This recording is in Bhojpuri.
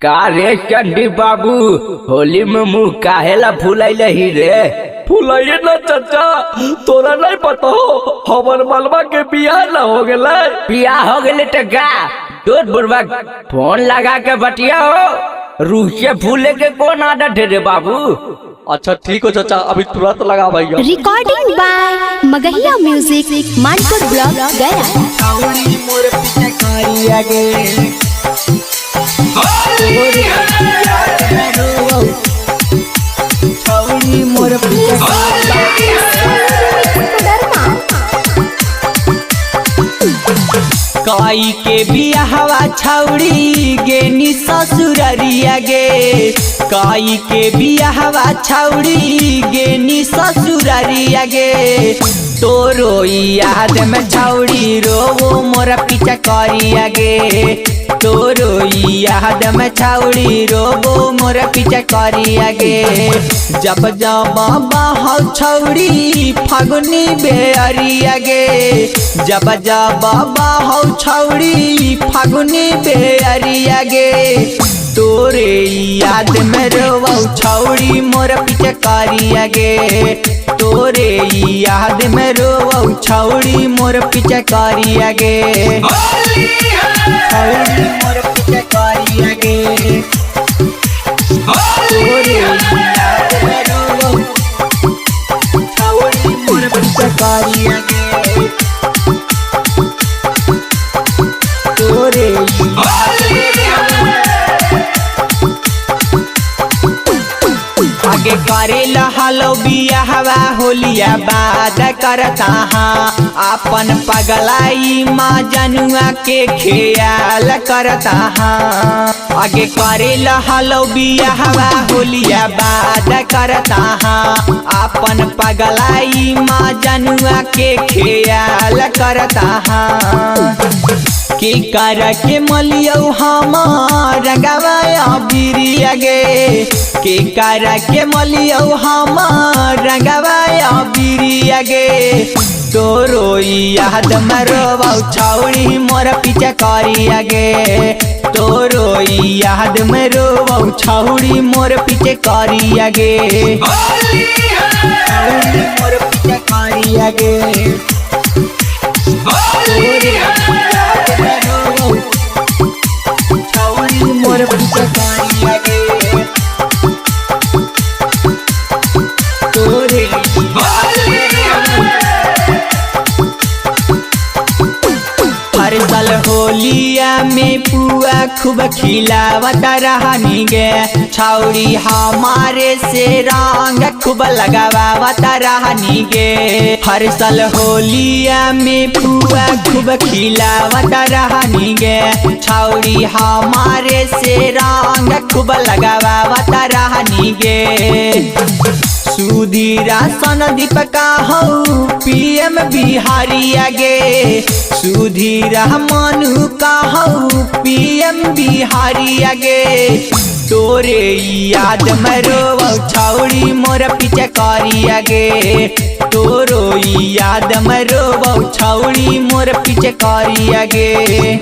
का रे चंडी बाबू होली में मुंह काहेला फुलाइले ही रे। फुलाइए ना चाचा, तोरा नहीं पता हो हमर मलबा के बियाह ना हो गए। बियाह हो गए तो का दूध बुढ़वा फोन लगा के बतिया हो। रूह से फूले के कौन आदत है रे बाबू। अच्छा ठीक हो चाचा, अभी तुरंत लगा भैया। Recording by Magahiya music, Manpur block, Gaya. काई के बियाहवा छौड़ी गेनी ससुररिया गे। काई के बियाहवा छौड़ी गेनी ससुररिया गे। तोरो याद में छौड़ी रोवो मोर पीछा करिया गे। तोरो याद में छौड़ी रोवो मोर पीछा करिया गे। जब जब बाहौ छौड़ी फागुनी बेअरिया गे। जब जब बाहौ छौड़ी फागुनी बेअरिया गे। तोरे याद में रोवौ छौड़ी मोर पीछे करिया गे। तोरे याद में रोवौ छौड़ी मोर पीछे करिया गे। छौड़ी मोर पीछे करिया गे। तोरे याद में रोवौ छौड़ी मोर पीछे करिया गे। तोरे आगे करे लहलो बियाहवा होलिया बाद करता हाँ। अपन पगलाई माँ जनुआ के ख्याल करता हाँ। आगे करे लहलो बियाहवा होलिया बाद करता हाँ। अपन पगलाई माँ जनुआ के ख्याल करता हाँ। के कर के मलियो हमार रंगवाया बिरिया गे। के कर के मलियो हमार रंगवाया बिरिया गे। तोरो याद में रोवौ छौड़ी मोर पीछे करिया गे। तोरो याद में रोवौ छौड़ी मोर पीछे करिया गे। छौड़ी मोर पीछे करिया गे। छौड़ी मोर पीछे करिया गे। तोरे हर साल होलिया में पुआ खूब खिलावत रहनी गे। छौड़ी हमारे से रंग खूब लगावत रहनी गे। हर साल होलिया में पुआ खूब खिलावत रहनी गे। छौड़ी हमारे से रंग खूब लगावत रहनी गे। सुधीरा सन दीपका हो पीएम बिहारिया गे। सुधीरा मनु का हो पीएम बिहारिया गे। तोरे याद में रोवौ छौड़ी मोर पीछे करिया गे। तोरो याद में रोवौ छौड़ी मोर पीछे करिया गे।